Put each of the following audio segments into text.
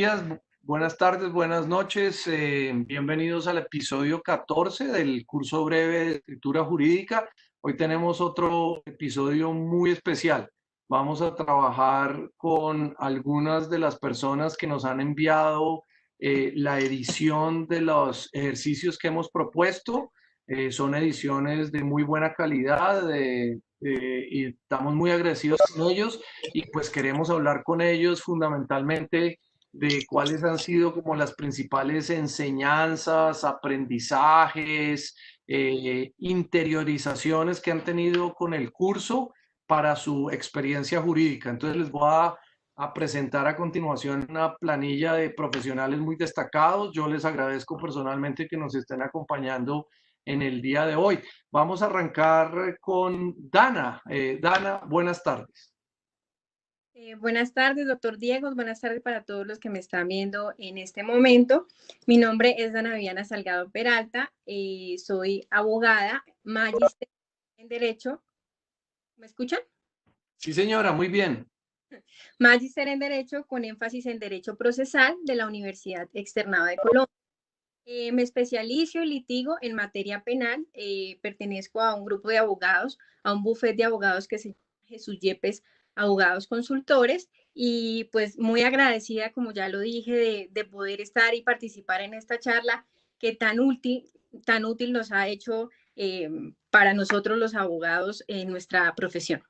días, buenas tardes, buenas noches. Bienvenidos al episodio 14 del curso breve de escritura jurídica. Hoy tenemos otro episodio muy especial. Vamos a trabajar con algunas de las personas que nos han enviado la edición de los ejercicios que hemos propuesto. Son ediciones de muy buena calidad y estamos muy agradecidos con ellos y pues queremos hablar con ellos fundamentalmente de cuáles han sido como las principales enseñanzas, aprendizajes, interiorizaciones que han tenido con el curso para su experiencia jurídica. Entonces les voy a presentar a continuación una planilla de profesionales muy destacados. Yo les agradezco personalmente que nos estén acompañando en el día de hoy. Vamos a arrancar con Dana. Dana, buenas tardes. Buenas tardes, doctor Diego. Buenas tardes para todos los que me están viendo en este momento. Mi nombre es Dana Viviana Salgado Peralta. Soy abogada, magíster en Derecho. ¿Me escuchan? Sí, señora, muy bien. Magíster en Derecho con énfasis en Derecho Procesal de la Universidad Externada de Colombia. Me especializo y litigo en materia penal. Pertenezco a un grupo de abogados, a un bufete de abogados que se llama Jesús Yepes Abogados Consultores, y pues muy agradecida, como ya lo dije, de poder estar y participar en esta charla que tan útil nos ha hecho para nosotros los abogados en nuestra profesión.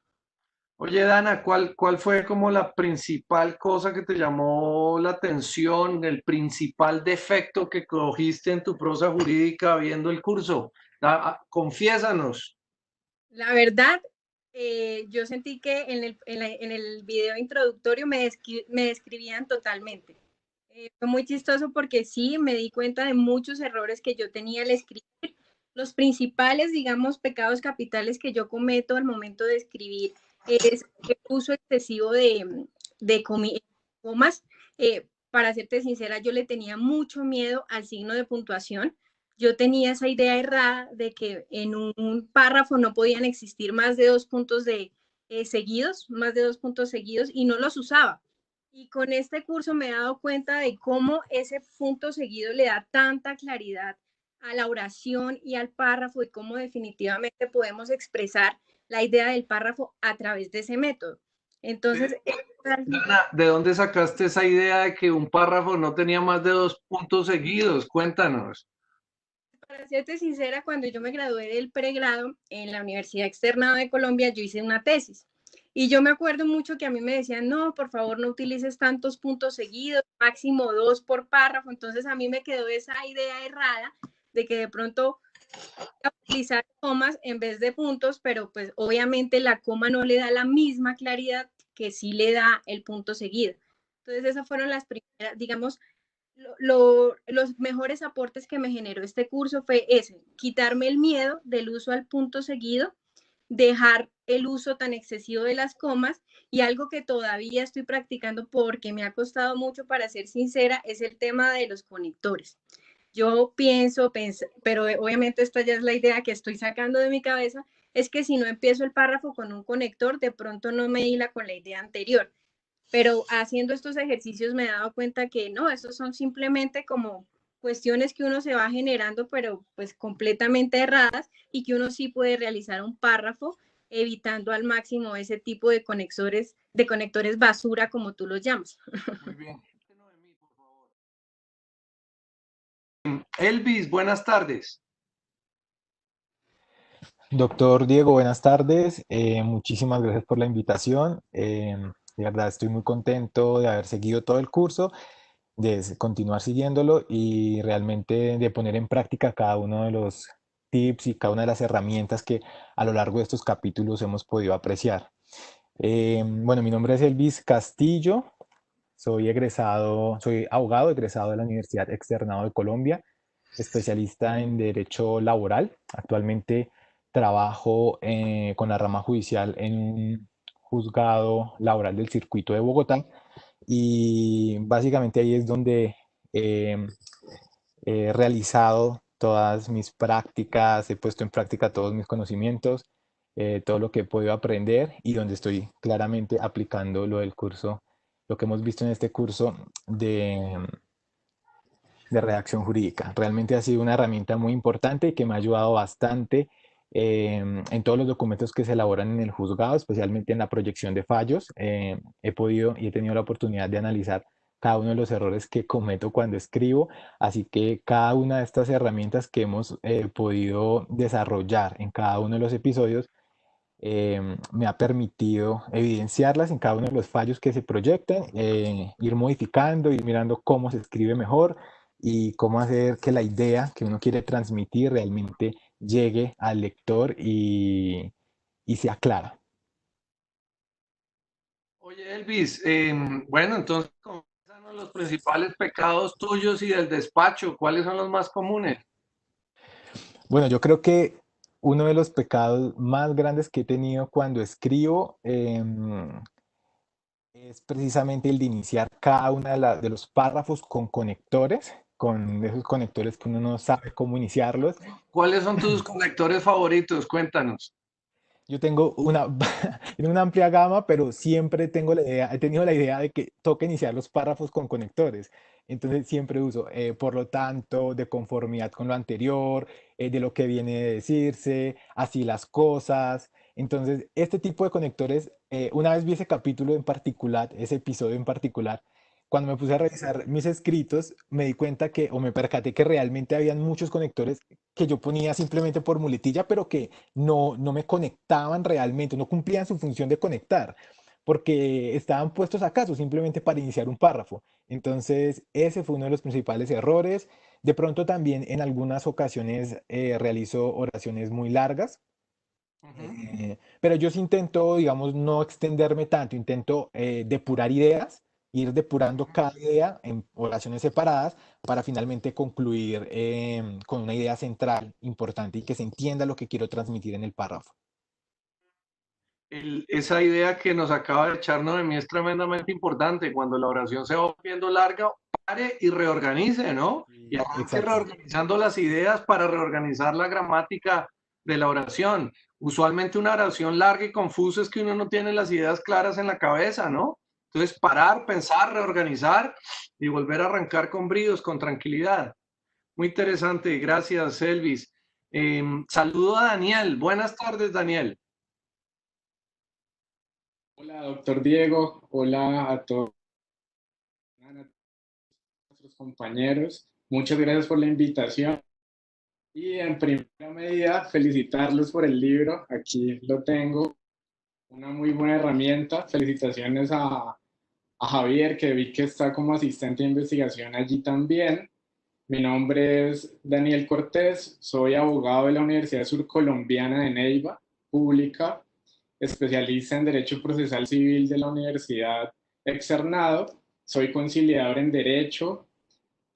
Oye, Dana, ¿cuál fue como la principal cosa que te llamó la atención, el principal defecto que cogiste en tu prosa jurídica viendo el curso? Confiésanos. La verdad, yo sentí que en el video introductorio me describían totalmente. Fue muy chistoso porque sí, me di cuenta de muchos errores que yo tenía al escribir. Los principales, digamos, pecados capitales que yo cometo al momento de escribir es el uso excesivo de comas. Para serte sincera, yo le tenía mucho miedo al signo de puntuación. Yo tenía esa idea errada de que en un párrafo no podían existir más de dos puntos seguidos, más de dos puntos seguidos, y no los usaba. Y con este curso me he dado cuenta de cómo ese punto seguido le da tanta claridad a la oración y al párrafo, y cómo definitivamente podemos expresar la idea del párrafo a través de ese método. Entonces, Dana, ¿de dónde sacaste esa idea de que un párrafo no tenía más de 2 puntos seguidos? Cuéntanos. para serte sincera, cuando yo me gradué del pregrado en la Universidad Externada de Colombia, yo hice una tesis. Y yo me acuerdo mucho que a mí me decían, no, por favor, no utilices tantos puntos seguidos, máximo dos por párrafo. Entonces a mí me quedó esa idea errada de que de pronto utilizar comas en vez de puntos, pero pues obviamente la coma no le da la misma claridad que sí le da el punto seguido. Entonces esas fueron las primeras, digamos, los mejores aportes que me generó este curso fue ese, quitarme el miedo del uso al punto seguido, dejar el uso tan excesivo de las comas, y algo que todavía estoy practicando porque me ha costado mucho, para ser sincera, es el tema de los conectores. Yo pienso, pero obviamente esta ya es la idea que estoy sacando de mi cabeza, es que si no empiezo el párrafo con un conector, de pronto no me hila con la idea anterior. Pero haciendo estos ejercicios me he dado cuenta que no, estos son simplemente como cuestiones que uno se va generando, pero pues completamente erradas, y que uno sí puede realizar un párrafo evitando al máximo ese tipo de conectores basura, como tú los llamas. Muy bien. Elvis, buenas tardes. Doctor Diego, buenas tardes. Muchísimas gracias por la invitación. De verdad estoy muy contento de haber seguido todo el curso, de continuar siguiéndolo y realmente de poner en práctica cada uno de los tips y cada una de las herramientas que a lo largo de estos capítulos hemos podido apreciar. Bueno, mi nombre es Elvis Castillo. Soy abogado egresado de la Universidad Externado de Colombia, especialista en Derecho Laboral. Actualmente trabajo con la rama judicial en un juzgado laboral del circuito de Bogotá, y básicamente ahí es donde eh, he realizado todas mis prácticas, he puesto en práctica todos mis conocimientos, todo lo que he podido aprender, y donde estoy claramente aplicando lo del curso lo que hemos visto en este curso de redacción jurídica. Realmente ha sido una herramienta muy importante y que me ha ayudado bastante en todos los documentos que se elaboran en el juzgado, especialmente en la proyección de fallos. He podido y he tenido la oportunidad de analizar cada uno de los errores que cometo cuando escribo, así que cada una de estas herramientas que hemos podido desarrollar en cada uno de los episodios me ha permitido evidenciarlas en cada uno de los fallos que se proyectan, ir modificando, ir mirando cómo se escribe mejor y cómo hacer que la idea que uno quiere transmitir realmente llegue al lector y sea clara. Oye, Elvis, bueno, entonces, confiésanos los principales pecados tuyos y del despacho. ¿Cuáles son los más comunes? Bueno, yo creo que uno de los pecados más grandes que he tenido cuando escribo es precisamente el de iniciar cada uno de los párrafos con conectores, con esos conectores que uno no sabe cómo iniciarlos. ¿Cuáles son tus conectores favoritos? Cuéntanos. Yo tengo tengo una amplia gama, pero siempre tengo la idea, he tenido la idea de que toca iniciar los párrafos con conectores. Entonces siempre uso, por lo tanto, de conformidad con lo anterior, de lo que viene de decirse, así las cosas. Entonces, este tipo de conectores, una vez vi ese capítulo en particular, ese episodio en particular, cuando me puse a revisar mis escritos, me di cuenta que, o me percaté que realmente habían muchos conectores que yo ponía simplemente por muletilla, pero que no me conectaban realmente, no cumplían su función de conectar, porque estaban puestos acaso simplemente para iniciar un párrafo. Entonces, ese fue uno de los principales errores. De pronto también en algunas ocasiones realizo oraciones muy largas, Ujú. pero yo sí intento, digamos, no extenderme tanto, intento depurar ideas, ir depurando cada idea en oraciones separadas para finalmente concluir con una idea central importante y que se entienda lo que quiero transmitir en el párrafo. Esa idea que nos acaba de echar Noemí es tremendamente importante. Cuando la oración se va volviendo larga, pare y reorganice, ¿no? Y Sí, arranque exacto. reorganizando las ideas para reorganizar la gramática de la oración. Usualmente una oración larga y confusa es que uno no tiene las ideas claras en la cabeza, ¿no? Entonces, parar, pensar, reorganizar y volver a arrancar con bríos, con tranquilidad. Muy interesante, gracias, Elvis. Saludo a Daniel. Buenas tardes, Daniel. Hola, doctor Diego. Hola a todos nuestros compañeros. Muchas gracias por la invitación. Y en primera medida, felicitarlos por el libro. Aquí lo tengo. Una muy buena herramienta. Felicitaciones a Javier, que vi que está como asistente de investigación allí también. Mi nombre es Daniel Cortés. Soy abogado de la Universidad Surcolombiana de Neiva, pública, especialista en Derecho Procesal Civil de la Universidad Externado. Soy conciliador en Derecho.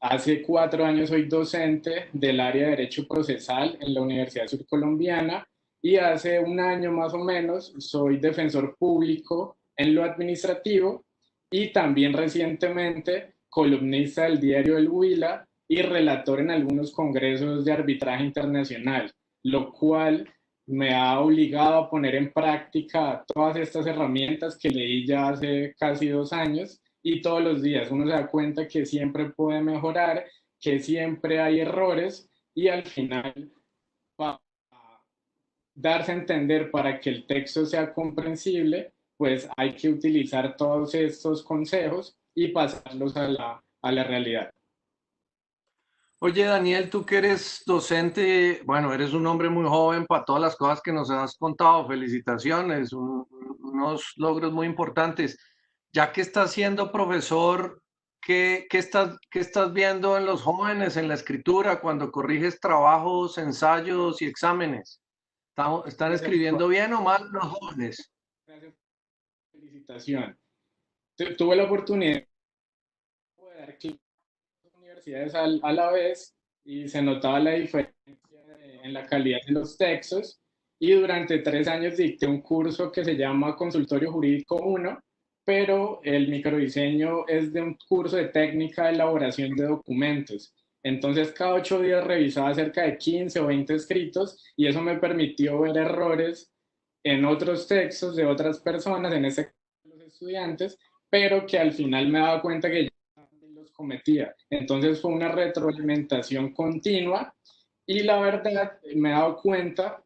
Hace 4 años soy docente del área de Derecho Procesal en la Universidad Surcolombiana y hace un año más o menos soy defensor público en lo administrativo y también recientemente columnista del diario El Huila y relator en algunos congresos de arbitraje internacional, lo cual me ha obligado a poner en práctica todas estas herramientas que leí ya hace casi 2 años y todos los días uno se da cuenta que siempre puede mejorar, que siempre hay errores y al final para darse a entender para que el texto sea comprensible, pues hay que utilizar todos estos consejos y pasarlos a la realidad. Oye, Daniel, tú que eres docente, bueno, eres un hombre muy joven para todas las cosas que nos has contado. Felicitaciones, unos logros muy importantes. Ya que estás siendo profesor, qué estás viendo en los jóvenes en la escritura cuando corriges trabajos, ensayos y exámenes? ¿Están Gracias, escribiendo bien o mal los jóvenes? gracias por la felicitación. Tuve la oportunidad de dar clases en universidades a la vez y se notaba la diferencia en la calidad de los textos y durante 3 años dicté un curso que se llama Consultorio Jurídico 1, pero el microdiseño es de un curso de técnica de elaboración de documentos. Entonces cada 8 días revisaba cerca de 15 o 20 escritos y eso me permitió ver errores en otros textos de otras personas, en este caso los estudiantes, pero que al final me he dado cuenta que yo los cometía. Entonces fue una retroalimentación continua y la verdad me he dado cuenta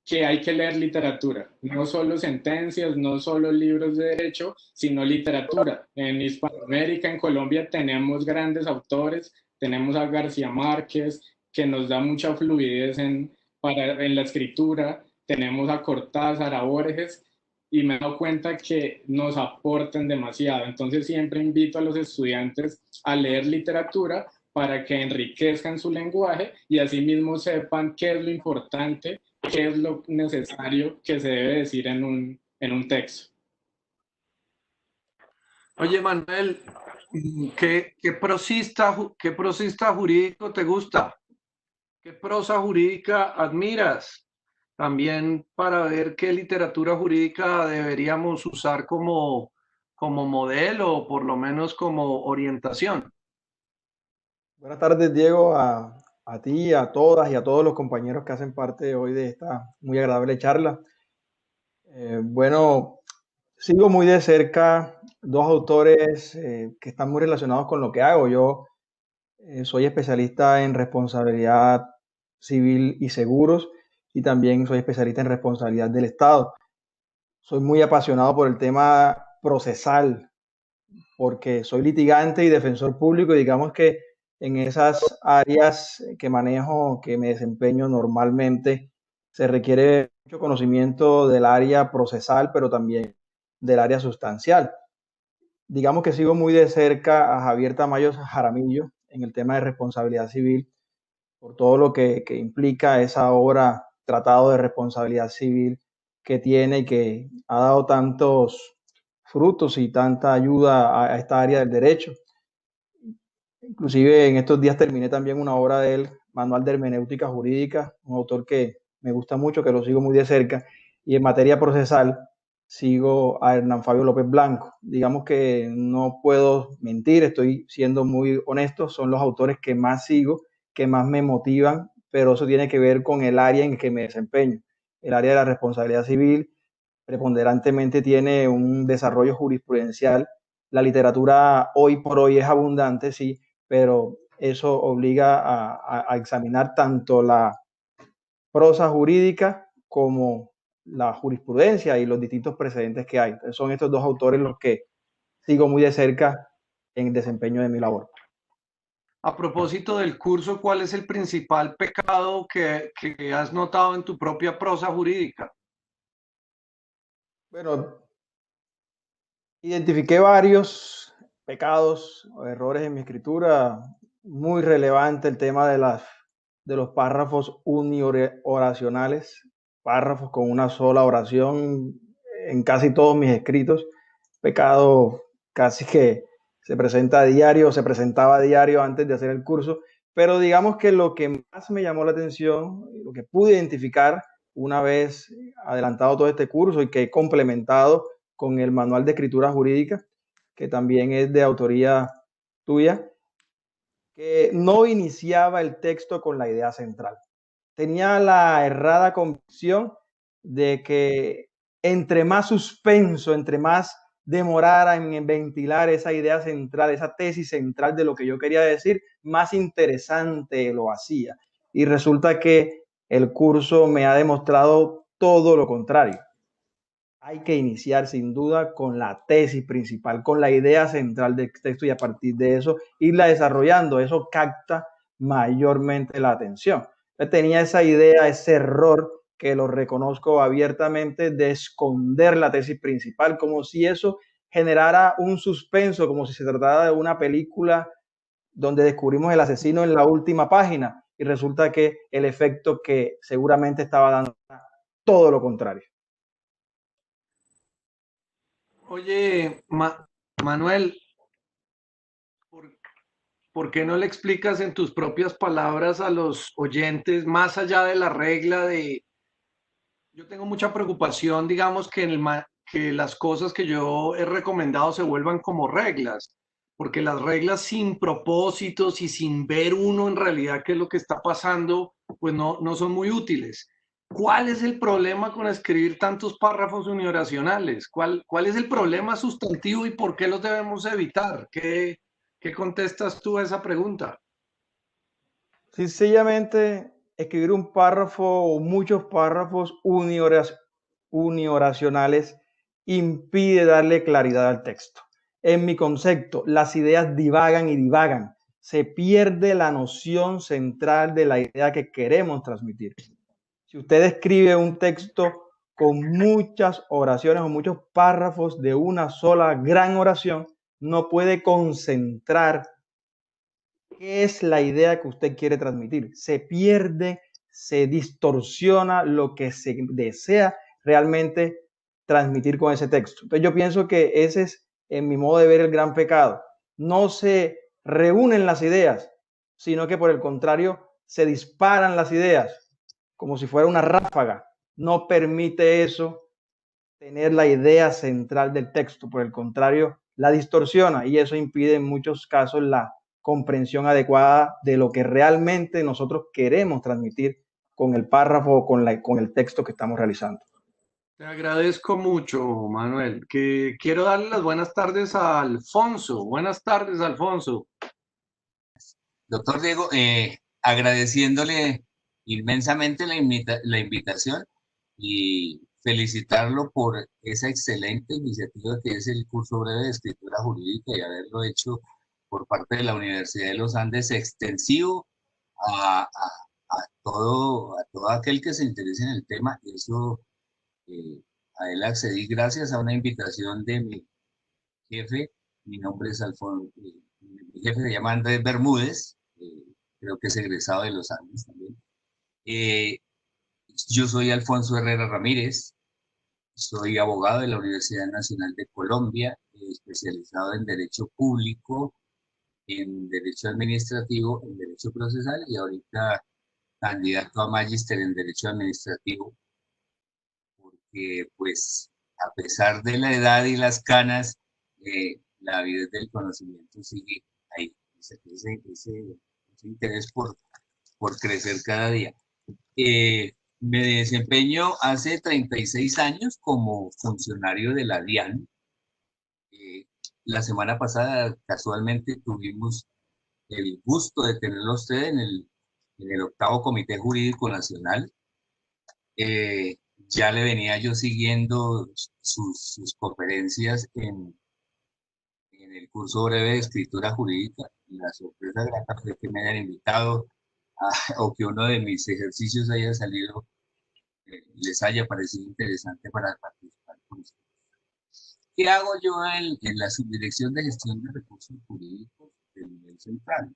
que hay que leer literatura, no solo sentencias, no solo libros de derecho, sino literatura. En Hispanoamérica, en Colombia, tenemos grandes autores, tenemos a García Márquez, que nos da mucha fluidez en la escritura, tenemos a Cortázar, a Borges, y me he dado cuenta que nos aportan demasiado. Entonces siempre invito a los estudiantes a leer literatura para que enriquezcan su lenguaje y asimismo sepan qué es lo importante, qué es lo necesario que se debe decir en un texto. Oye, Manuel, qué prosista jurídico te gusta? ¿Qué prosa jurídica admiras? También para ver qué literatura jurídica deberíamos usar como modelo o por lo menos como orientación. Buenas tardes, Diego, a ti, a todas y a todos los compañeros que hacen parte hoy de esta muy agradable charla. Bueno, sigo muy de cerca dos autores que están muy relacionados con lo que hago. Yo soy especialista en responsabilidad civil y seguros y también soy especialista en responsabilidad del Estado. Soy muy apasionado por el tema procesal porque soy litigante y defensor público y digamos que en esas áreas que manejo, que me desempeño normalmente, se requiere mucho conocimiento del área procesal, pero también del área sustancial. Digamos que sigo muy de cerca a Javier Tamayo Jaramillo en el tema de responsabilidad civil, por todo lo que implica esa obra, Tratado de Responsabilidad Civil, que tiene y que ha dado tantos frutos y tanta ayuda a esta área del derecho. Inclusive en estos días terminé también una obra de él, Manual de Hermenéutica Jurídica, un autor que me gusta mucho, que lo sigo muy de cerca. Y en materia procesal sigo a Hernán Fabio López Blanco. Digamos que no puedo mentir, estoy siendo muy honesto, son los autores que más sigo, que más me motivan, pero eso tiene que ver con el área en que me desempeño. El área de la responsabilidad civil preponderantemente tiene un desarrollo jurisprudencial. La literatura hoy por hoy es abundante, sí, pero eso obliga a examinar tanto la prosa jurídica como la jurisprudencia y los distintos precedentes que hay. Entonces son estos dos autores los que sigo muy de cerca en el desempeño de mi labor. A propósito del curso, ¿cuál es el principal pecado que has notado en tu propia prosa jurídica? Bueno, identifiqué varios pecados o errores en mi escritura. Muy relevante el tema de los párrafos unioracionales, párrafos con una sola oración en casi todos mis escritos. Pecado casi que se presenta a diario, se presentaba a diario antes de hacer el curso. Pero digamos que lo que más me llamó la atención, lo que pude identificar una vez adelantado todo este curso y que he complementado con el manual de escritura jurídica, que también es de autoría tuya, que no iniciaba el texto con la idea central. Tenía la errada convicción de que entre más suspenso, entre más demorara en ventilar esa idea central, esa tesis central de lo que yo quería decir, más interesante lo hacía. Y resulta que el curso me ha demostrado todo lo contrario. Hay que iniciar sin duda con la tesis principal, con la idea central del texto y a partir de eso irla desarrollando. Eso capta mayormente la atención. Yo tenía esa idea, ese error que lo reconozco abiertamente de esconder la tesis principal, como si eso generara un suspenso, como si se tratara de una película donde descubrimos el asesino en la última página y resulta que el efecto que seguramente estaba dando todo lo contrario. Oye, Manuel, ¿por, ¿por qué no le explicas en tus propias palabras a los oyentes, más allá de la regla de... Yo tengo mucha preocupación, digamos, que las cosas que yo he recomendado se vuelvan como reglas, porque las reglas sin propósitos y sin ver uno en realidad qué es lo que está pasando, pues no son muy útiles. ¿Cuál es el problema con escribir tantos párrafos unioracionales? ¿Cuál es el problema sustantivo y por qué los debemos evitar? ¿Qué contestas tú a esa pregunta? Sencillamente, escribir un párrafo o muchos párrafos unioracionales impide darle claridad al texto. En mi concepto, las ideas divagan y divagan. Se pierde la noción central de la idea que queremos transmitir. Si usted escribe un texto con muchas oraciones o muchos párrafos de una sola gran oración, no puede concentrar qué es la idea que usted quiere transmitir. Se pierde, se distorsiona lo que se desea realmente transmitir con ese texto. Entonces yo pienso que ese es, en mi modo de ver, el gran pecado. No se reúnen las ideas, sino que por el contrario se disparan las ideas como si fuera una ráfaga. No permite eso tener la idea central del texto, por el contrario, la distorsiona y eso impide en muchos casos la comprensión adecuada de lo que realmente nosotros queremos transmitir con el párrafo o con el texto que estamos realizando. Te agradezco mucho, Manuel. Que quiero darle las buenas tardes a Alfonso. Buenas tardes, Alfonso. Doctor Diego, agradeciéndole inmensamente la invitación y felicitarlo por esa excelente iniciativa que es el curso breve de escritura jurídica y haberlo hecho por parte de la Universidad de los Andes extensivo a todo aquel que se interese en el tema. Eso eh, a él accedí gracias a una invitación de mi jefe. Mi nombre es Alfonso, mi jefe se llama Andrés Bermúdez, creo que es egresado de los Andes también. Eh, yo soy Alfonso Herrera Ramírez, soy abogado de la Universidad Nacional de Colombia, especializado en Derecho Público, en Derecho Administrativo, en Derecho Procesal y ahorita candidato a Magíster en Derecho Administrativo, porque pues a pesar de la edad y las canas, la avidez del conocimiento sigue ahí, ese interés por crecer cada día. Me desempeño hace 36 años como funcionario de la DIAN. La semana pasada casualmente tuvimos el gusto de tenerlo a usted en el octavo Comité Jurídico Nacional. Ya le venía yo siguiendo sus conferencias en el curso breve de escritura jurídica. La sorpresa grata fue que me hayan invitado o que uno de mis ejercicios haya salido, les haya parecido interesante para participar con ustedes. ¿Qué hago yo en la Subdirección de Gestión de Recursos Jurídicos del nivel central,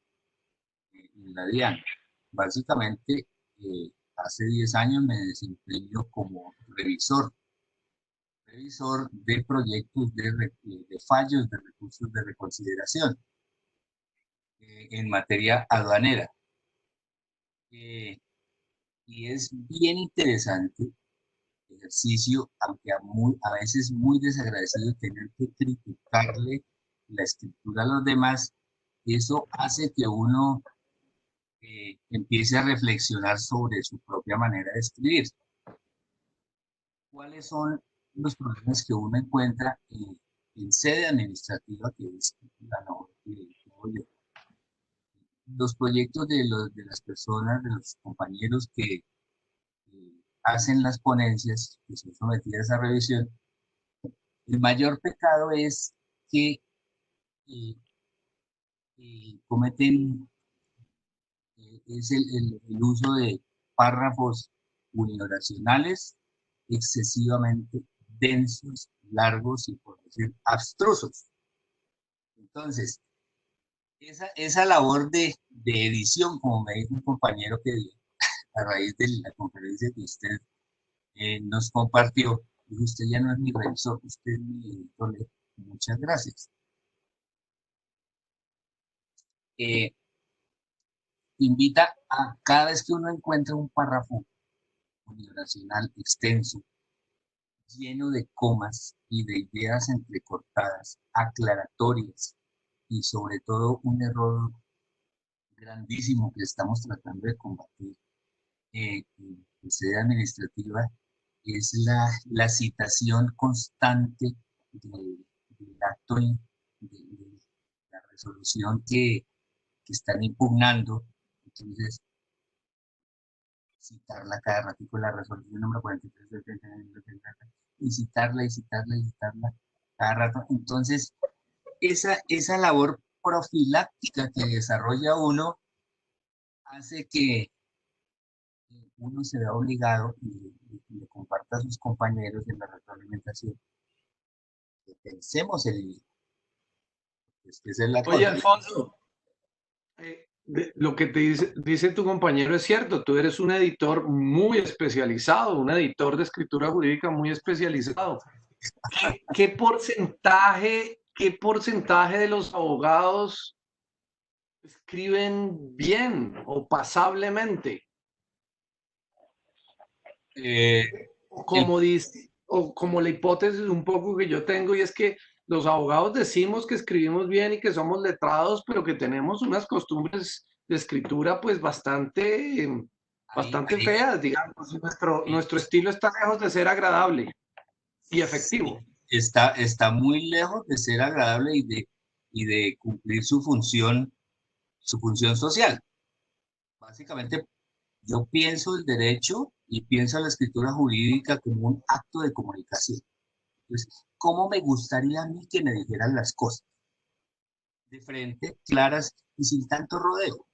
en la DIAN? Básicamente, hace 10 años me desempeño como revisor de proyectos de fallos de recursos de reconsideración en materia aduanera. Y es bien interesante ejercicio, aunque a veces muy desagradecido tener que criticarle la escritura a los demás. Eso hace que uno empiece a reflexionar sobre su propia manera de escribir. ¿Cuáles son los problemas que uno encuentra en sede administrativa, que es la labor que hago yo? Los proyectos de las personas, de los compañeros que hacen las ponencias, que son sometidas a revisión, el mayor pecado es que eh, cometen es el uso de párrafos unioracionales excesivamente densos, largos y por decir abstrusos. Entonces, esa labor de edición, como me dijo un compañero que a raíz de la conferencia que usted nos compartió, dijo: usted ya no es mi revisor, usted es mi editor. Muchas gracias. Invita a cada vez que uno encuentra un párrafo unioracional extenso, lleno de comas y de ideas entrecortadas, aclaratorias y sobre todo un error grandísimo que estamos tratando de combatir, en sede administrativa es la citación constante del acto, de la resolución que están impugnando. Entonces, citarla cada ratito, la resolución número 43, y citarla, y citarla, y citarla cada rato. Entonces, esa labor profiláctica que desarrolla uno hace que uno se vea obligado y le comparta a sus compañeros en la retroalimentación que pensemos el libro. Es que esa es la Oye, cosa. Alfonso, lo que te dice tu compañero es cierto, tú eres un editor muy especializado, un editor de escritura jurídica muy especializado. ¿Qué porcentaje de los abogados escriben bien o pasablemente? Como dice, o como la hipótesis un poco que yo tengo, y es que los abogados decimos que escribimos bien y que somos letrados, pero que tenemos unas costumbres de escritura pues bastante feas, digamos. Nuestro estilo está lejos de ser agradable y efectivo. Está muy lejos de ser agradable y de cumplir su función social. Básicamente, yo pienso el derecho y pienso la escritura jurídica como un acto de comunicación. Entonces, ¿cómo me gustaría a mí que me dijeran las cosas? De frente, claras y sin tanto rodeo.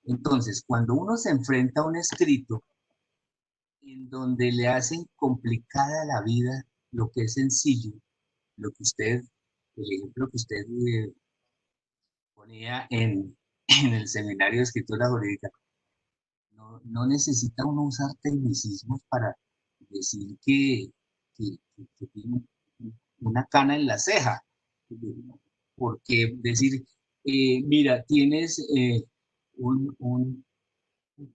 Entonces, cuando uno se enfrenta a un escrito en donde le hacen complicada la vida lo que es sencillo, lo que usted, el ejemplo que usted ponía en el seminario de escritura jurídica, no necesita uno usar tecnicismos para decir que tiene una cana en la ceja. Porque decir, mira, tienes un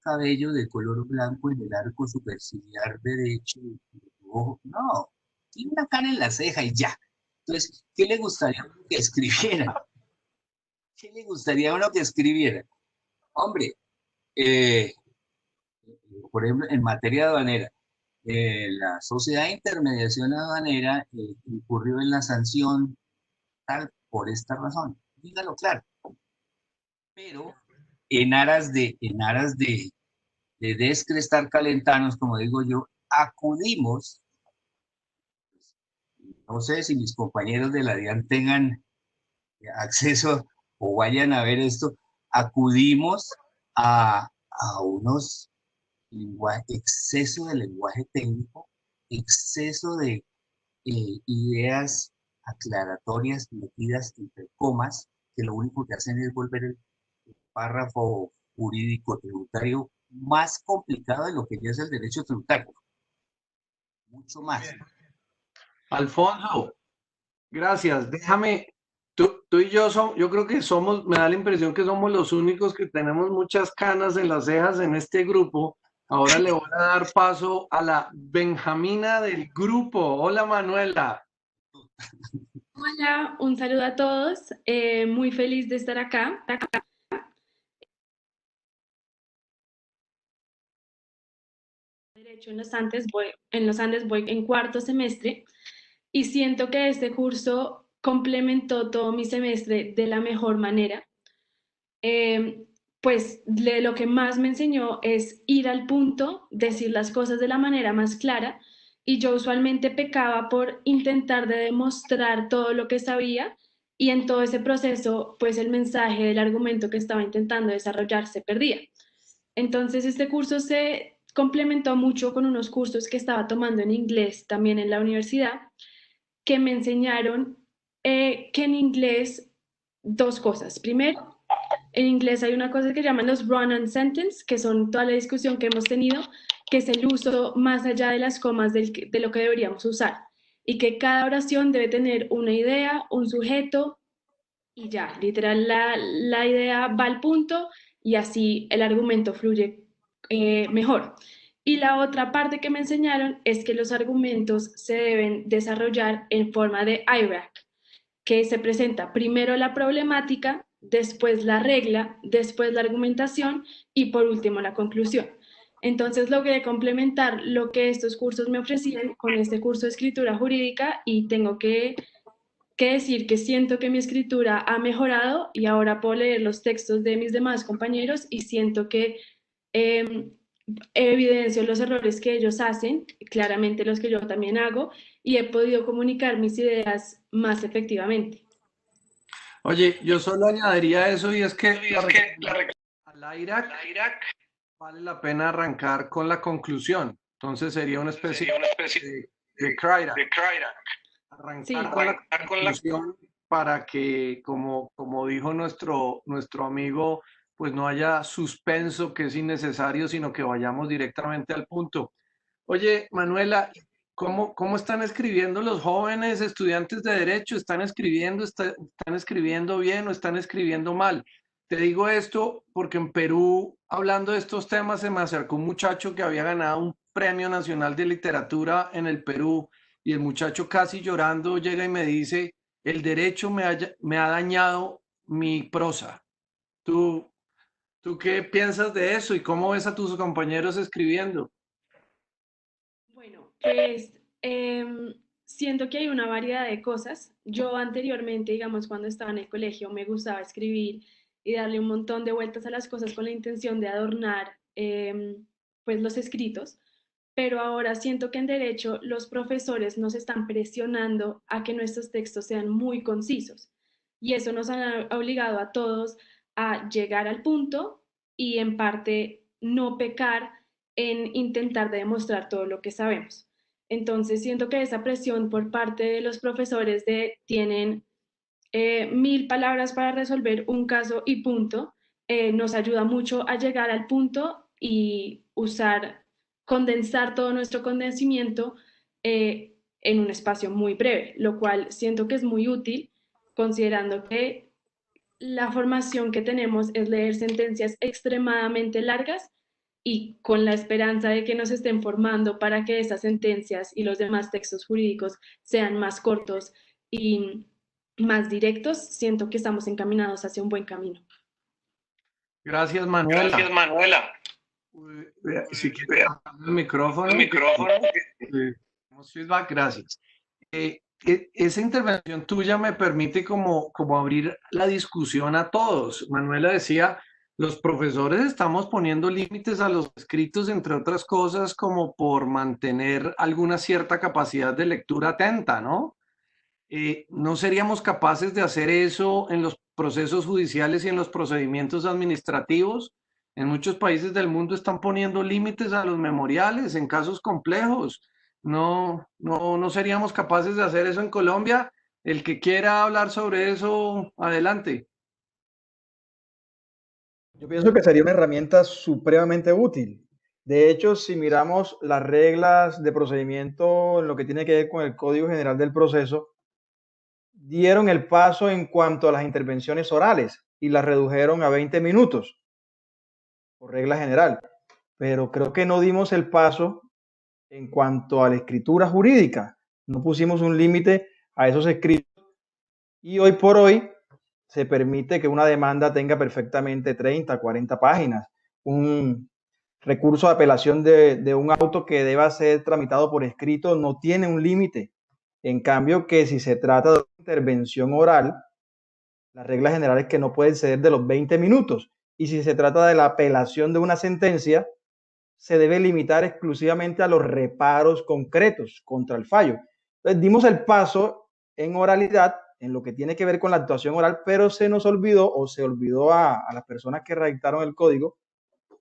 cabello de color blanco en el arco superciliar derecho de tu ojo. No, tiene una cana en la ceja y ya. Entonces, ¿qué le gustaría a uno que escribiera? ¿Qué le gustaría a uno que escribiera? Hombre, por ejemplo, en materia aduanera, la Sociedad de Intermediación Aduanera incurrió en la sanción tal por esta razón. Dígalo claro. Pero en aras de descrestar calentanos, como digo yo, acudimos, no sé si mis compañeros de la DIAN tengan acceso o vayan a ver esto, acudimos a unos exceso de lenguaje técnico, exceso de ideas aclaratorias metidas entre comas, que lo único que hacen es volver el párrafo jurídico tributario más complicado de lo que ya es el derecho tributario. Mucho más. Alfonso, gracias. Déjame, tú y yo, yo creo que me da la impresión que somos los únicos que tenemos muchas canas en las cejas en este grupo. Ahora le voy a dar paso a la Benjamina del grupo. Hola, Manuela. Hola, un saludo a todos. Muy feliz de estar acá. Derecho en los Andes voy en cuarto semestre y siento que este curso complementó todo mi semestre de la mejor manera. Pues lo que más me enseñó es ir al punto, decir las cosas de la manera más clara, y yo usualmente pecaba por intentar de demostrar todo lo que sabía, y en todo ese proceso pues el mensaje del argumento que estaba intentando desarrollar se perdía. Entonces este curso se complementó mucho con unos cursos que estaba tomando en inglés también en la universidad, que me enseñaron que en inglés dos cosas. Primero, en inglés hay una cosa que llaman los run-on sentence, que son toda la discusión que hemos tenido, que es el uso más allá de las comas de lo que deberíamos usar, y que cada oración debe tener una idea, un sujeto, y ya, literal, la idea va al punto y así el argumento fluye mejor. Y la otra parte que me enseñaron es que los argumentos se deben desarrollar en forma de IRAC, que se presenta primero la problemática, después la regla, después la argumentación y por último la conclusión. Entonces logré complementar lo que estos cursos me ofrecían con este curso de escritura jurídica y tengo que decir que siento que mi escritura ha mejorado y ahora puedo leer los textos de mis demás compañeros y siento que eh, evidencio los errores que ellos hacen, claramente los que yo también hago, y he podido comunicar mis ideas más efectivamente. Oye, yo solo añadiría eso y es que al IRAC vale la pena arrancar con la conclusión. Entonces sería una especie de CRIRAC. Arrancar Sí. con la conclusión para que, como dijo nuestro amigo, pues no haya suspenso que es innecesario, sino que vayamos directamente al punto. Oye, Manuela, ¿cómo están escribiendo los jóvenes estudiantes de Derecho? ¿Están escribiendo bien o están escribiendo mal? Te digo esto porque en Perú, hablando de estos temas, se me acercó un muchacho que había ganado un premio nacional de literatura en el Perú y el muchacho casi llorando llega y me dice, el derecho me ha dañado mi prosa. ¿Tú, ¿Tú qué piensas de eso y cómo ves a tus compañeros escribiendo? Bueno, pues siento que hay una variedad de cosas. Yo anteriormente, digamos, cuando estaba en el colegio, me gustaba escribir y darle un montón de vueltas a las cosas con la intención de adornar pues los escritos, pero ahora siento que en derecho los profesores nos están presionando a que nuestros textos sean muy concisos y eso nos ha obligado a todos a llegar al punto y en parte no pecar en intentar demostrar todo lo que sabemos. Entonces siento que esa presión por parte de los profesores de tienen 1000 palabras para resolver un caso y punto, nos ayuda mucho a llegar al punto y condensar todo nuestro conocimiento en un espacio muy breve, lo cual siento que es muy útil considerando que la formación que tenemos es leer sentencias extremadamente largas y con la esperanza de que nos estén formando para que esas sentencias y los demás textos jurídicos sean más cortos y más directos, siento que estamos encaminados hacia un buen camino. Gracias, Manuela. Gracias, Manuela. Si quieres apagar el micrófono. Feedback, gracias. Esa intervención tuya me permite como abrir la discusión a todos. Manuela decía, los profesores estamos poniendo límites a los escritos, entre otras cosas, como por mantener alguna cierta capacidad de lectura atenta, ¿no? ¿No seríamos capaces de hacer eso en los procesos judiciales y en los procedimientos administrativos? En muchos países del mundo están poniendo límites a los memoriales en casos complejos. ¿No seríamos capaces de hacer eso en Colombia? El que quiera hablar sobre eso, adelante. Yo pienso que sería una herramienta supremamente útil. De hecho, si miramos las reglas de procedimiento en lo que tiene que ver con el Código General del Proceso, dieron el paso en cuanto a las intervenciones orales y las redujeron a 20 minutos, por regla general. Pero creo que no dimos el paso en cuanto a la escritura jurídica. No pusimos un límite a esos escritos y hoy por hoy se permite que una demanda tenga perfectamente 30, 40 páginas. Un recurso de apelación de un auto que deba ser tramitado por escrito no tiene un límite. En cambio, que si se trata de una intervención oral, la regla general es que no puede exceder de los 20 minutos. Y si se trata de la apelación de una sentencia, se debe limitar exclusivamente a los reparos concretos contra el fallo. Entonces, dimos el paso en oralidad, en lo que tiene que ver con la actuación oral, pero se nos olvidó o se olvidó a las personas que redactaron el código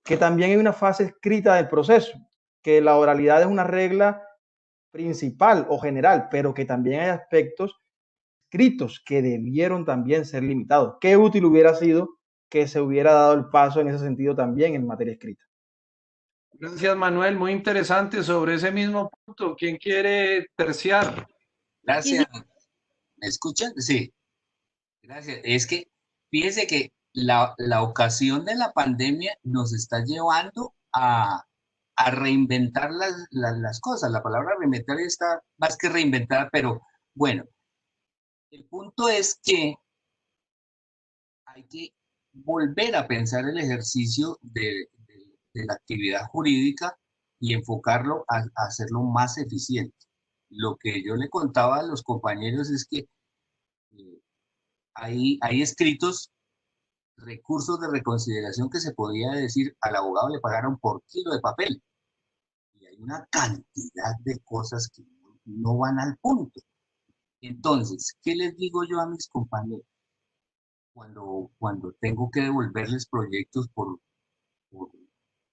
que también hay una fase escrita del proceso, que la oralidad es una regla principal o general, pero que también hay aspectos escritos que debieron también ser limitados. Qué útil hubiera sido que se hubiera dado el paso en ese sentido también en materia escrita. Gracias, Manuel. Muy interesante sobre ese mismo punto. ¿Quién quiere terciar? Gracias. ¿Me escuchan? Sí. Gracias. Es que fíjese que la ocasión de la pandemia nos está llevando a reinventar las cosas. La palabra reinventar está más que reinventar, pero bueno, el punto es que hay que volver a pensar el ejercicio de de la actividad jurídica y enfocarlo a hacerlo más eficiente. Lo que yo le contaba a los compañeros es que hay escritos, recursos de reconsideración que se podía decir al abogado le pagaron por kilo de papel. Y hay una cantidad de cosas que no van al punto. Entonces, ¿qué les digo yo a mis compañeros? Cuando tengo que devolverles proyectos por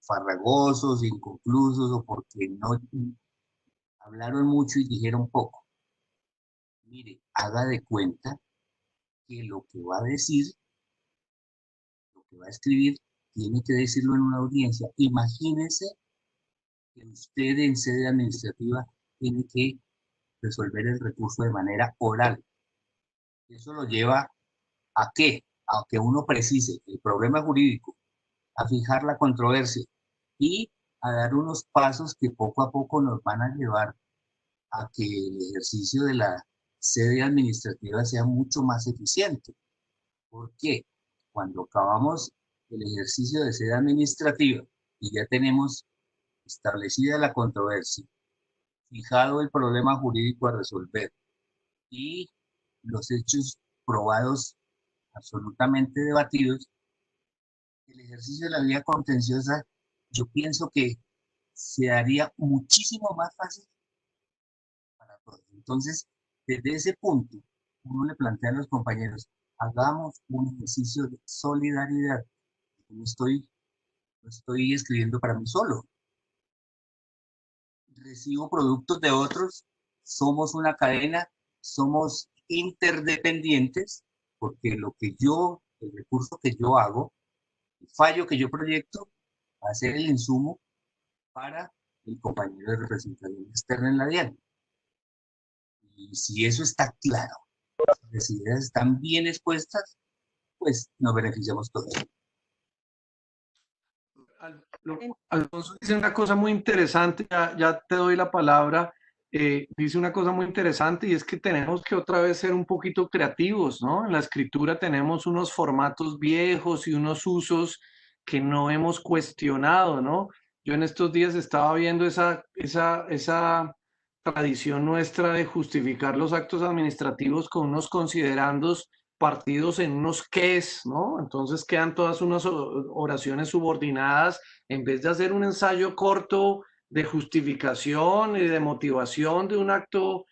farragosos, inconclusos o porque no hablaron mucho y dijeron poco. Mire, haga de cuenta que lo que va a decir, lo que va a escribir, tiene que decirlo en una audiencia. Imagínese que usted en sede administrativa tiene que resolver el recurso de manera oral. Eso lo lleva ¿a qué? A que uno precise el problema jurídico, a fijar la controversia y a dar unos pasos que poco a poco nos van a llevar a que el ejercicio de la sede administrativa sea mucho más eficiente. ¿Por qué? Cuando acabamos el ejercicio de sede administrativa y ya tenemos establecida la controversia, fijado el problema jurídico a resolver y los hechos probados absolutamente debatidos, el ejercicio de la vía contenciosa, yo pienso que se haría muchísimo más fácil para todos. Entonces, desde ese punto, uno le plantea a los compañeros, hagamos un ejercicio de solidaridad. No estoy escribiendo para mí solo. Recibo productos de otros, somos una cadena, somos interdependientes, porque el recurso que yo hago, el fallo que yo proyecto, va a ser el insumo para el compañero de representación externa en la DIAN. Y si eso está claro, si las ideas están bien expuestas, pues nos beneficiamos todos. Alfonso dice una cosa muy interesante, ya te doy la palabra, dice una cosa muy interesante y es que tenemos que otra vez ser un poquito creativos, ¿no? En la escritura tenemos unos formatos viejos y unos usos que no hemos cuestionado, ¿no? Yo en estos días estaba viendo esa tradición nuestra de justificar los actos administrativos con unos considerandos partidos en unos qués, ¿no? Entonces quedan todas unas oraciones subordinadas en vez de hacer un ensayo corto de justificación y de motivación de un acto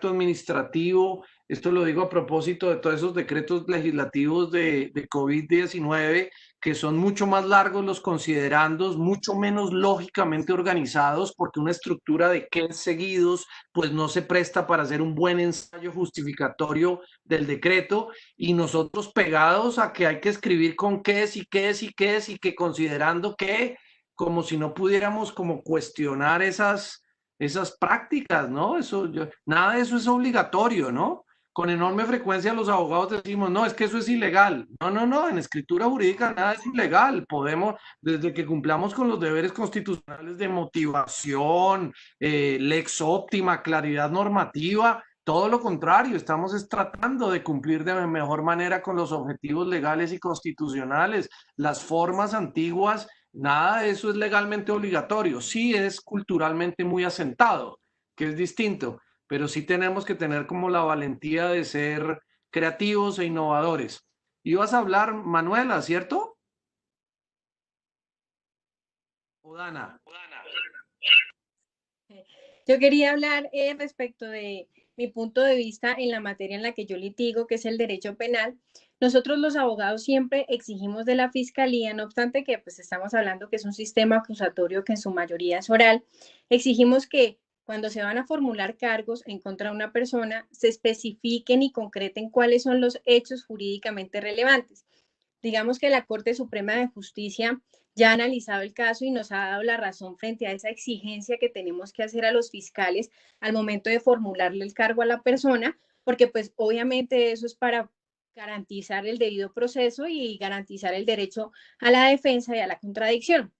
administrativo. Esto lo digo a propósito de todos esos decretos legislativos de COVID-19 que son mucho más largos los considerandos, mucho menos lógicamente organizados, porque una estructura de qué seguidos pues no se presta para hacer un buen ensayo justificatorio del decreto, y nosotros pegados a que hay que escribir con qué es y qué es y qué es y que considerando que, como si no pudiéramos como cuestionar esas prácticas, ¿no? Nada de eso es obligatorio, ¿no? Con enorme frecuencia los abogados decimos, no, es que eso es ilegal. No, en escritura jurídica nada es ilegal. Podemos, desde que cumplamos con los deberes constitucionales de motivación, lex óptima, claridad normativa, todo lo contrario, estamos tratando de cumplir de mejor manera con los objetivos legales y constitucionales. Las formas antiguas, nada de eso es legalmente obligatorio. Sí es culturalmente muy asentado, que es distinto, pero sí tenemos que tener como la valentía de ser creativos e innovadores. Ibas a hablar, Manuela, ¿cierto? O Dana. Yo quería hablar respecto de mi punto de vista en la materia en la que yo litigo, que es el derecho penal. Nosotros los abogados siempre exigimos de la fiscalía, no obstante que pues estamos hablando que es un sistema acusatorio que en su mayoría es oral, exigimos que cuando se van a formular cargos en contra de una persona, se especifiquen y concreten cuáles son los hechos jurídicamente relevantes. Digamos que la Corte Suprema de Justicia ya ha analizado el caso y nos ha dado la razón frente a esa exigencia que tenemos que hacer a los fiscales al momento de formularle el cargo a la persona, porque pues obviamente eso es para garantizar el debido proceso y garantizar el derecho a la defensa y a la contradicción.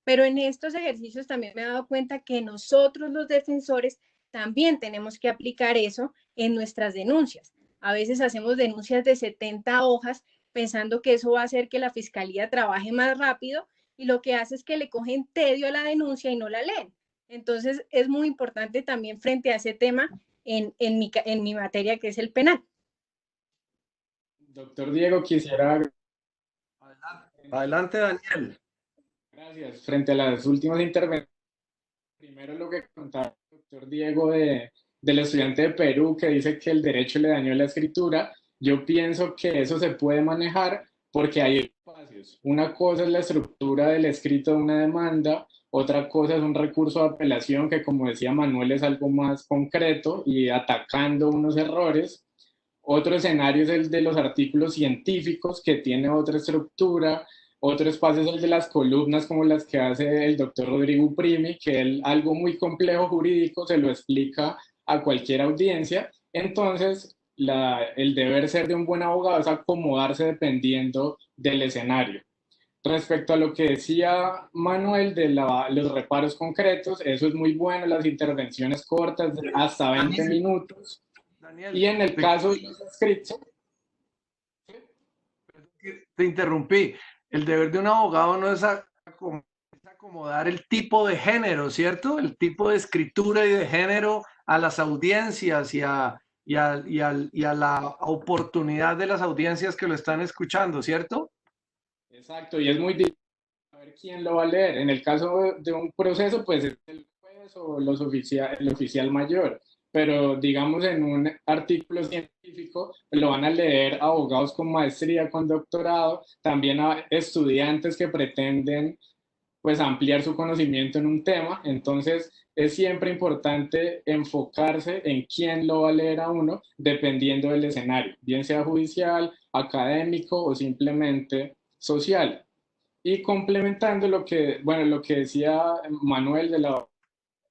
Pero en estos ejercicios también me he dado cuenta que nosotros los defensores también tenemos que aplicar eso en nuestras denuncias. A veces hacemos denuncias de 70 hojas pensando que eso va a hacer que la fiscalía trabaje más rápido, y lo que hace es que le cogen tedio a la denuncia y no la leen. Entonces es muy importante también frente a ese tema en mi materia, que es el penal. Doctor Diego, quisiera... Adelante, adelante, Daniel. Gracias. Frente a las últimas intervenciones, primero lo que contaba el doctor Diego del estudiante de Perú que dice que el derecho le dañó la escritura, yo pienso que eso se puede manejar porque hay espacios. Una cosa es la estructura del escrito de una demanda, otra cosa es un recurso de apelación que, como decía Manuel, es algo más concreto y atacando unos errores. Otro escenario es el de los artículos científicos, que tiene otra estructura. Otro espacio es el de las columnas, como las que hace el doctor Rodrigo Primi, que él, algo muy complejo jurídico se lo explica a cualquier audiencia. Entonces, el deber ser de un buen abogado es acomodarse dependiendo del escenario. Respecto a lo que decía Manuel de los reparos concretos, eso es muy bueno, las intervenciones cortas de hasta 20 minutos. Daniel, Y en el caso de los escritos... Te interrumpí. El deber de un abogado no es acomodar el tipo de género, ¿cierto? El tipo de escritura y de género a las audiencias y a la oportunidad de las audiencias que lo están escuchando, ¿cierto? Exacto, y es muy difícil saber quién lo va a leer. En el caso de un proceso, pues es el juez o el oficial mayor, pero digamos en un artículo científico lo van a leer abogados con maestría, con doctorado, también a estudiantes que pretenden pues ampliar su conocimiento en un tema. Entonces es siempre importante enfocarse en quién lo va a leer a uno dependiendo del escenario, bien sea judicial, académico o simplemente social. Y complementando lo que decía Manuel de la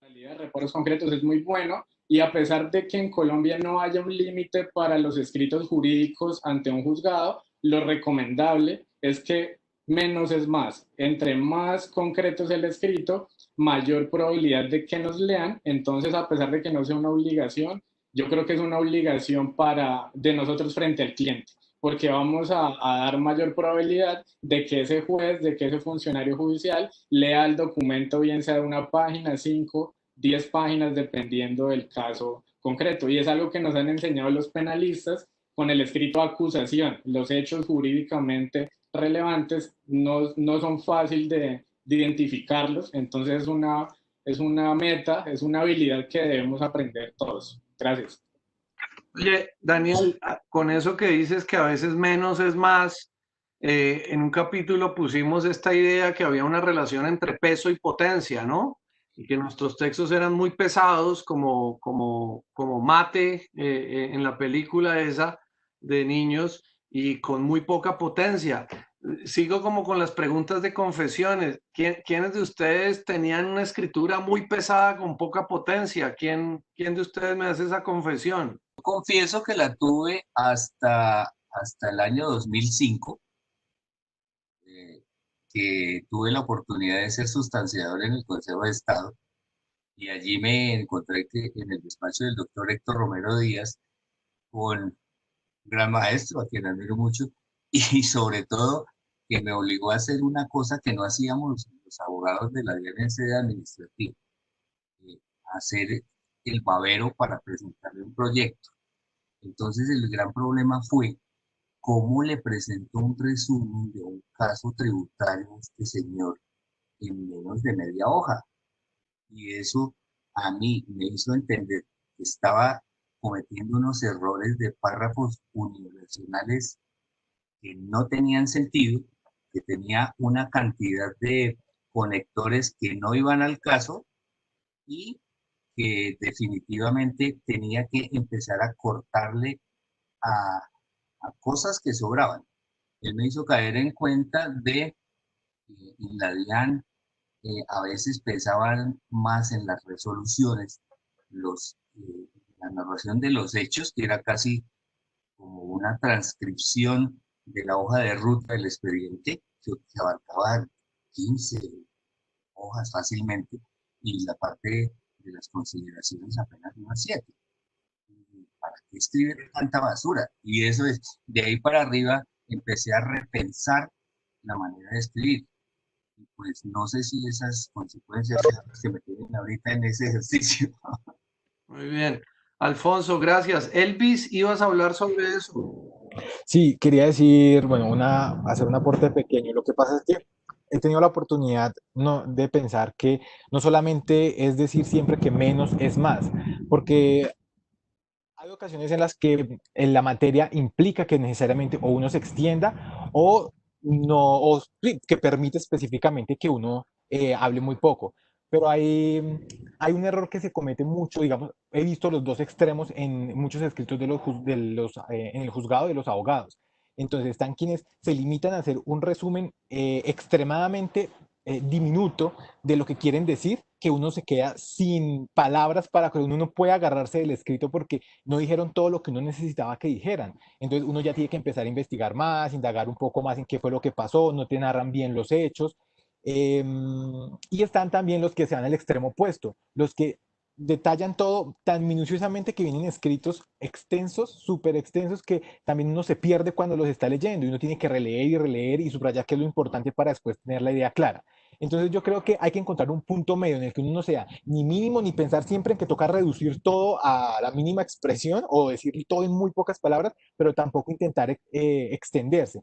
realidad de reparos concretos, es muy bueno. Y a pesar de que en Colombia no haya un límite para los escritos jurídicos ante un juzgado, lo recomendable es que menos es más. Entre más concreto es el escrito, mayor probabilidad de que nos lean. Entonces, a pesar de que no sea una obligación, yo creo que es una obligación de nosotros frente al cliente, porque vamos a dar mayor probabilidad de que ese juez, de que ese funcionario judicial lea el documento, bien sea de una página, 5, 10 páginas, dependiendo del caso concreto. Y es algo que nos han enseñado los penalistas con el escrito de acusación. Los hechos jurídicamente relevantes no son fáciles de identificarlos, entonces es una meta, es una habilidad que debemos aprender todos. Gracias. Oye, Daniel, con eso que dices que a veces menos es más, en un capítulo pusimos esta idea que había una relación entre peso y potencia, ¿no? Y que nuestros textos eran muy pesados, como Mate en la película esa de niños, y con muy poca potencia. Sigo como con las preguntas de confesiones. ¿Quiénes de ustedes tenían una escritura muy pesada con poca potencia? ¿Quién de ustedes me hace esa confesión? Confieso que la tuve hasta el año 2005, que tuve la oportunidad de ser sustanciador en el Consejo de Estado, y allí me encontré en el despacho del doctor Héctor Romero Díaz, con un gran maestro a quien admiro mucho, y sobre todo que me obligó a hacer una cosa que no hacíamos los abogados de la DNCD administrativa, hacer el babero para presentarle un proyecto. Entonces el gran problema fue cómo le presentó un resumen de un caso tributario a este señor en menos de media hoja. Y eso a mí me hizo entender que estaba cometiendo unos errores de párrafos unidireccionales que no tenían sentido, que tenía una cantidad de conectores que no iban al caso y que definitivamente tenía que empezar a cortarle a, a cosas que sobraban. Él me hizo caer en cuenta de en la DIAN a veces pensaban más en las resoluciones, la narración de los hechos, que era casi como una transcripción de la hoja de ruta del expediente, que abarcaba 15 hojas fácilmente, y la parte de las consideraciones apenas unas 7. ¿Para qué escribir tanta basura? Y eso es, de ahí para arriba empecé a repensar la manera de escribir. pues no sé si esas consecuencias sean las que me tienen ahorita en ese ejercicio. Muy bien. Alfonso, gracias. Elvis, ibas a hablar sobre eso. Sí, quería decir, bueno, hacer un aporte pequeño. Lo que pasa es que he tenido la oportunidad de pensar que no solamente es decir siempre que menos es más, porque hay ocasiones en las que la materia implica que necesariamente o uno se extienda o no, o sí, que permite específicamente que uno hable muy poco. Pero hay un error que se comete mucho, digamos, he visto los dos extremos en muchos escritos en el juzgado de los abogados. Entonces están quienes se limitan a hacer un resumen extremadamente diminuto de lo que quieren decir, que uno se queda sin palabras para que uno no pueda agarrarse del escrito porque no dijeron todo lo que uno necesitaba que dijeran. Entonces uno ya tiene que empezar a investigar más, indagar un poco más en qué fue lo que pasó, no te narran bien los hechos. Y están también los que se van al extremo opuesto, los que detallan todo tan minuciosamente que vienen escritos extensos, súper extensos, que también uno se pierde cuando los está leyendo y uno tiene que releer y releer y subrayar qué es lo importante para después tener la idea clara. Entonces yo creo que hay que encontrar un punto medio en el que uno no sea ni mínimo ni pensar siempre en que toca reducir todo a la mínima expresión o decir todo en muy pocas palabras, pero tampoco intentar extenderse.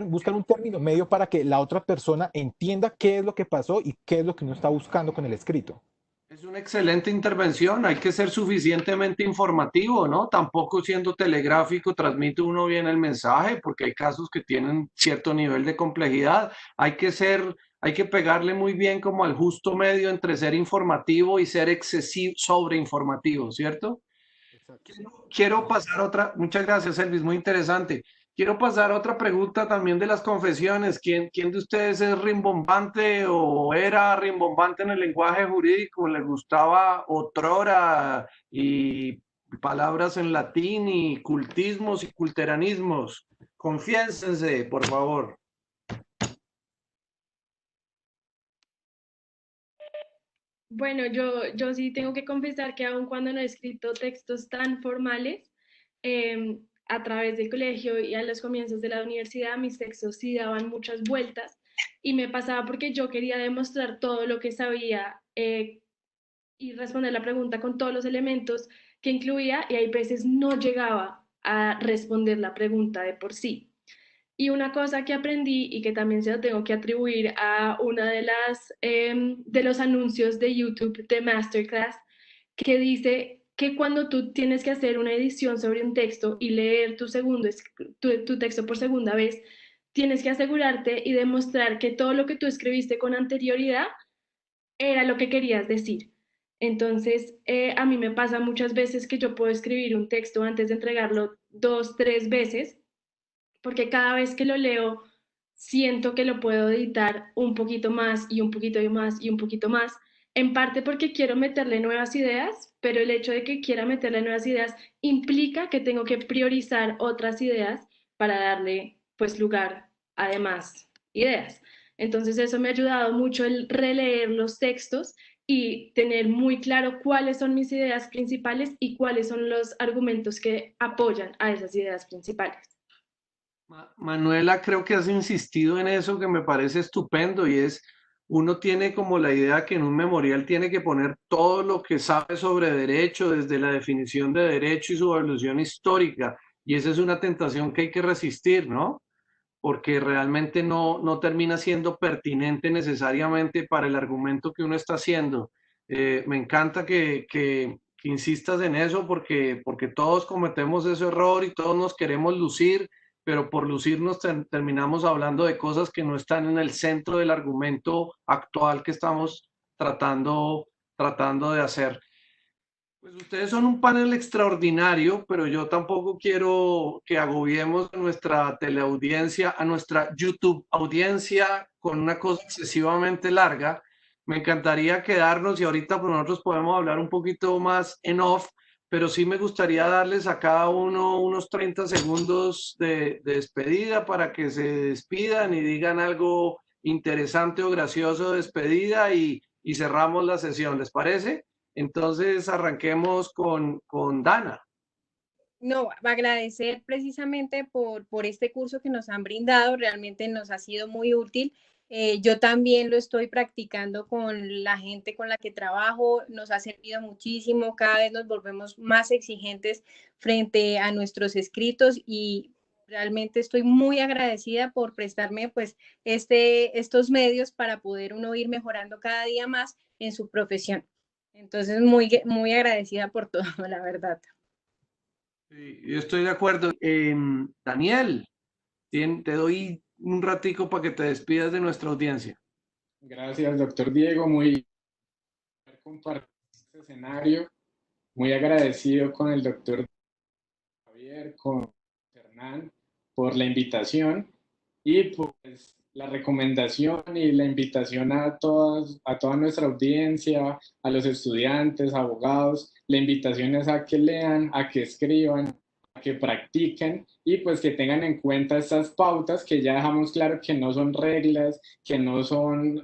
Buscar un término medio para que la otra persona entienda qué es lo que pasó y qué es lo que uno está buscando con el escrito. Es una excelente intervención, hay que ser suficientemente informativo, ¿no? Tampoco siendo telegráfico transmite uno bien el mensaje, porque hay casos que tienen cierto nivel de complejidad. Hay que pegarle muy bien como al justo medio entre ser informativo y ser excesivo, sobreinformativo, ¿cierto? Exacto. Quiero pasar a otra, muchas gracias, Elvis, muy interesante. Quiero pasar a otra pregunta también de las confesiones. ¿Quién de ustedes es rimbombante o era rimbombante en el lenguaje jurídico? ¿Le gustaba otrora y palabras en latín y cultismos y culteranismos? Confiénsense, por favor. Bueno, yo sí tengo que confesar que aun cuando no he escrito textos tan formales, a través del colegio y a los comienzos de la universidad, mis textos sí daban muchas vueltas y me pasaba porque yo quería demostrar todo lo que sabía y responder la pregunta con todos los elementos que incluía y hay veces no llegaba a responder la pregunta de por sí. Y una cosa que aprendí y que también se lo tengo que atribuir a una de los anuncios de YouTube de Masterclass, que dice que cuando tú tienes que hacer una edición sobre un texto y leer tu texto por segunda vez, tienes que asegurarte y demostrar que todo lo que tú escribiste con anterioridad era lo que querías decir. Entonces, a mí me pasa muchas veces que yo puedo escribir un texto antes de entregarlo 2, 3 veces porque cada vez que lo leo siento que lo puedo editar un poquito más y un poquito más y un poquito más, en parte porque quiero meterle nuevas ideas, pero el hecho de que quiera meterle nuevas ideas implica que tengo que priorizar otras ideas para darle pues lugar a demás ideas. Entonces eso me ha ayudado mucho el releer los textos y tener muy claro cuáles son mis ideas principales y cuáles son los argumentos que apoyan a esas ideas principales. Manuela, creo que has insistido en eso que me parece estupendo y es, uno tiene como la idea que en un memorial tiene que poner todo lo que sabe sobre derecho, desde la definición de derecho y su evolución histórica, y esa es una tentación que hay que resistir, ¿no? Porque realmente no termina siendo pertinente necesariamente para el argumento que uno está haciendo. Me encanta que insistas en eso porque todos cometemos ese error y todos nos queremos lucir, pero por lucirnos terminamos hablando de cosas que no están en el centro del argumento actual que estamos tratando de hacer. Pues ustedes son un panel extraordinario, pero yo tampoco quiero que agobiemos a nuestra teleaudiencia, a nuestra YouTube audiencia con una cosa excesivamente larga. Me encantaría quedarnos y ahorita pues nosotros podemos hablar un poquito más en off, pero sí me gustaría darles a cada uno unos 30 segundos de despedida para que se despidan y digan algo interesante o gracioso de despedida y cerramos la sesión. ¿Les parece? Entonces arranquemos con Dana. No, agradecer precisamente por este curso que nos han brindado, realmente nos ha sido muy útil Yo también lo estoy practicando con la gente con la que trabajo, nos ha servido muchísimo, cada vez nos volvemos más exigentes frente a nuestros escritos y realmente estoy muy agradecida por prestarme pues estos medios para poder uno ir mejorando cada día más en su profesión. Entonces, muy agradecida por todo, la verdad. Sí, yo estoy de acuerdo. Daniel, te doy un ratico para que te despidas de nuestra audiencia. Gracias, doctor Diego. Muy compartir este escenario. Muy agradecido con el doctor Javier, con Hernán, por la invitación y pues la recomendación y la invitación a toda nuestra audiencia, a los estudiantes, abogados, la invitación es a que lean, a que escriban, a que practiquen y pues que tengan en cuenta estas pautas que ya dejamos claro que no son reglas, que no son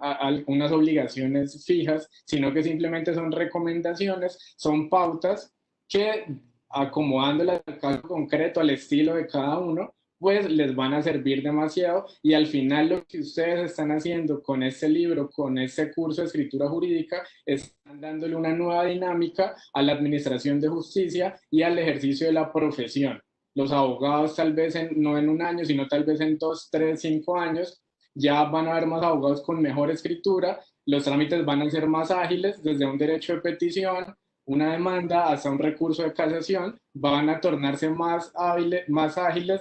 unas obligaciones fijas, sino que simplemente son recomendaciones, son pautas que acomodándolas al caso concreto, al estilo de cada uno, pues les van a servir demasiado y al final lo que ustedes están haciendo con este libro, con este curso de escritura jurídica, están dándole una nueva dinámica a la administración de justicia y al ejercicio de la profesión. Los abogados tal vez no en un año, sino tal vez en 2, 3, 5 años, ya van a haber más abogados con mejor escritura, los trámites van a ser más ágiles desde un derecho de petición, una demanda hasta un recurso de casación, van a tornarse más ágiles,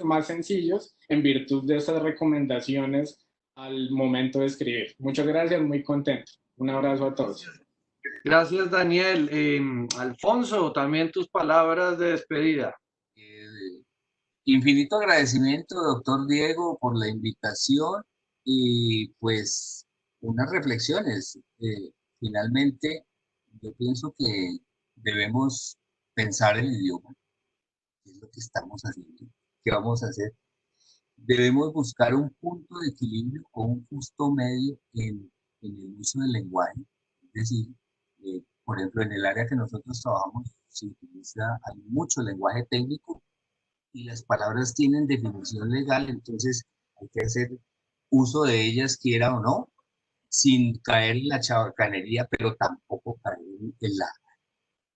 más sencillos en virtud de estas recomendaciones al momento de escribir. Muchas gracias, muy contento. Un abrazo a todos. Gracias, Daniel. Alfonso, también tus palabras de despedida. Infinito agradecimiento, doctor Diego, por la invitación y pues unas reflexiones. Finalmente, yo pienso que debemos pensar el idioma, qué es lo que estamos haciendo, qué vamos a hacer. Debemos buscar un punto de equilibrio o un justo medio en el uso del lenguaje. Es decir, por ejemplo, en el área que nosotros trabajamos se utiliza, hay mucho lenguaje técnico y las palabras tienen definición legal, entonces hay que hacer uso de ellas, quiera o no, sin caer en la chabacanería, pero tampoco caer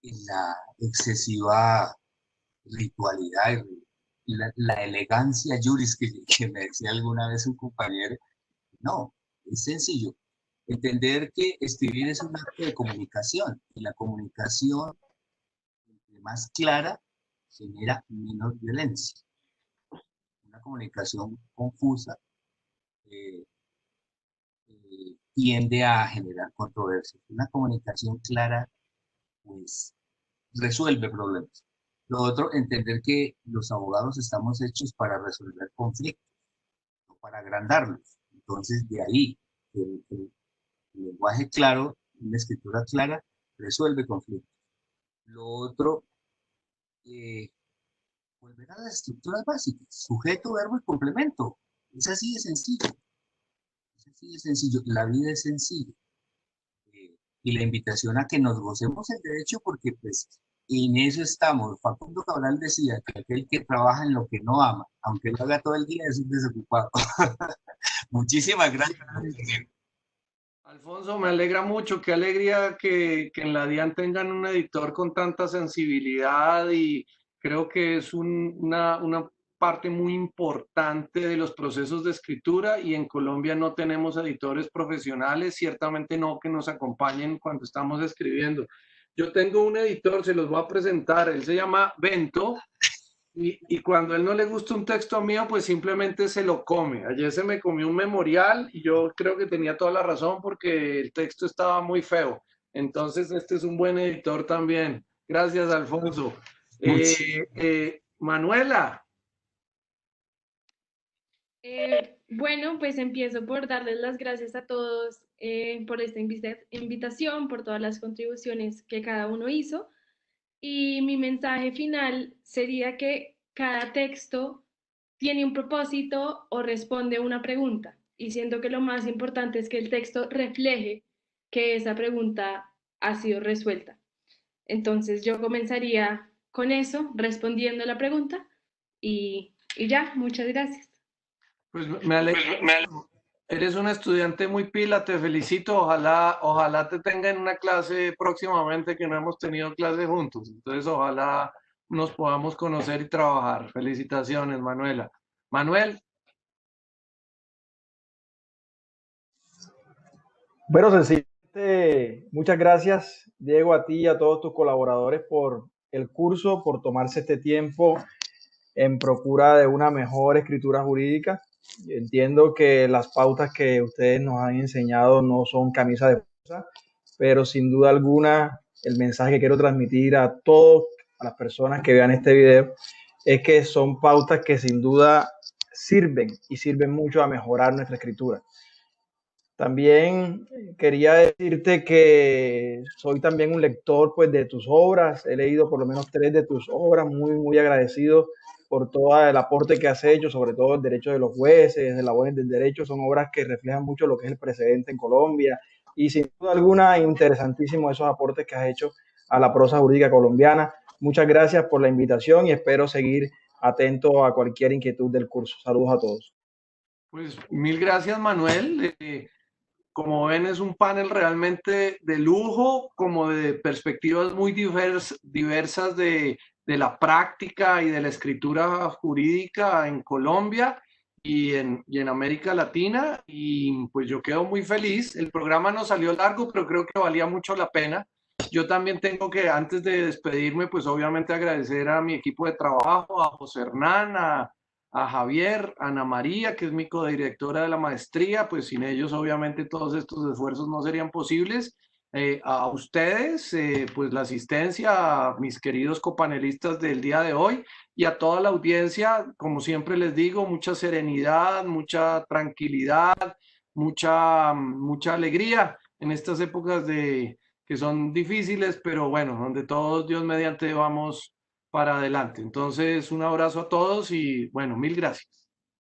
en la excesiva ritualidad, la elegancia juris que me decía alguna vez un compañero. No, es sencillo. Entender que escribir es un acto de comunicación y la comunicación, entre más clara, genera menos violencia. Una comunicación confusa tiende a generar controversias. Una comunicación clara, pues, resuelve problemas. Lo otro, entender que los abogados estamos hechos para resolver conflictos, no para agrandarlos. Entonces, de ahí, el lenguaje claro, una escritura clara, resuelve conflictos. Lo otro, volver a las estructuras básicas, sujeto, verbo y complemento. Es así de sencillo. Es así de sencillo. La vida es sencilla. Y la invitación a que nos gocemos el derecho porque pues en eso estamos. Facundo Cabral decía que aquel que trabaja en lo que no ama, aunque lo haga todo el día, es un desocupado. Muchísimas gracias. Alfonso, me alegra mucho, qué alegría que en la DIAN tengan un editor con tanta sensibilidad y creo que es una parte muy importante de los procesos de escritura y en Colombia no tenemos editores profesionales, ciertamente no que nos acompañen cuando estamos escribiendo. Yo tengo un editor, se los voy a presentar, él se llama Bento. Y cuando a él no le gusta un texto mío, pues simplemente se lo come. Ayer se me comió un memorial y yo creo que tenía toda la razón porque el texto estaba muy feo. Entonces, este es un buen editor también. Gracias, Alfonso. Manuela. Bueno, pues empiezo por darles las gracias a todos por esta invitación, por todas las contribuciones que cada uno hizo. Y mi mensaje final sería que cada texto tiene un propósito o responde a una pregunta. Y siento que lo más importante es que el texto refleje que esa pregunta ha sido resuelta. Entonces yo comenzaría con eso, respondiendo la pregunta y ya, muchas gracias. Pues me alegra Eres un estudiante muy pila, te felicito. Ojalá te tenga en una clase próximamente, que no hemos tenido clase juntos. Entonces, ojalá nos podamos conocer y trabajar. Felicitaciones, Manuela. Manuel, Bueno, sencillamente, muchas gracias, Diego, a ti y a todos tus colaboradores por el curso, por tomarse este tiempo en procura de una mejor escritura jurídica. Entiendo que las pautas que ustedes nos han enseñado no son camisa de fuerza, pero sin duda alguna el mensaje que quiero transmitir a todas las personas que vean este video es que son pautas que sin duda sirven y sirven mucho a mejorar nuestra escritura. También quería decirte que soy también un lector pues de tus obras, he leído por lo menos 3 de tus obras, muy agradecido por todo el aporte que has hecho, sobre todo el derecho de los jueces, de labores del derecho, son obras que reflejan mucho lo que es el precedente en Colombia y sin duda alguna interesantísimo esos aportes que has hecho a la prosa jurídica colombiana. Muchas gracias por la invitación y espero seguir atento a cualquier inquietud del curso. Saludos a todos. pues mil gracias, Manuel. Como ven, es un panel realmente de lujo, como de perspectivas muy diversas de la práctica y de la escritura jurídica en Colombia y en América Latina. Y pues yo quedo muy feliz. El programa nos salió largo, pero creo que valía mucho la pena. Yo también tengo que, antes de despedirme, pues obviamente agradecer a mi equipo de trabajo, a José Hernán, a Javier, a Ana María, que es mi codirectora de la maestría. Pues sin ellos obviamente todos estos esfuerzos no serían posibles. A ustedes, pues la asistencia, a mis queridos copanelistas del día de hoy y a toda la audiencia, como siempre les digo, mucha serenidad, mucha tranquilidad, mucha alegría en estas épocas que son difíciles, pero bueno, donde todos, Dios mediante, vamos para adelante. Entonces, un abrazo a todos y bueno, mil gracias.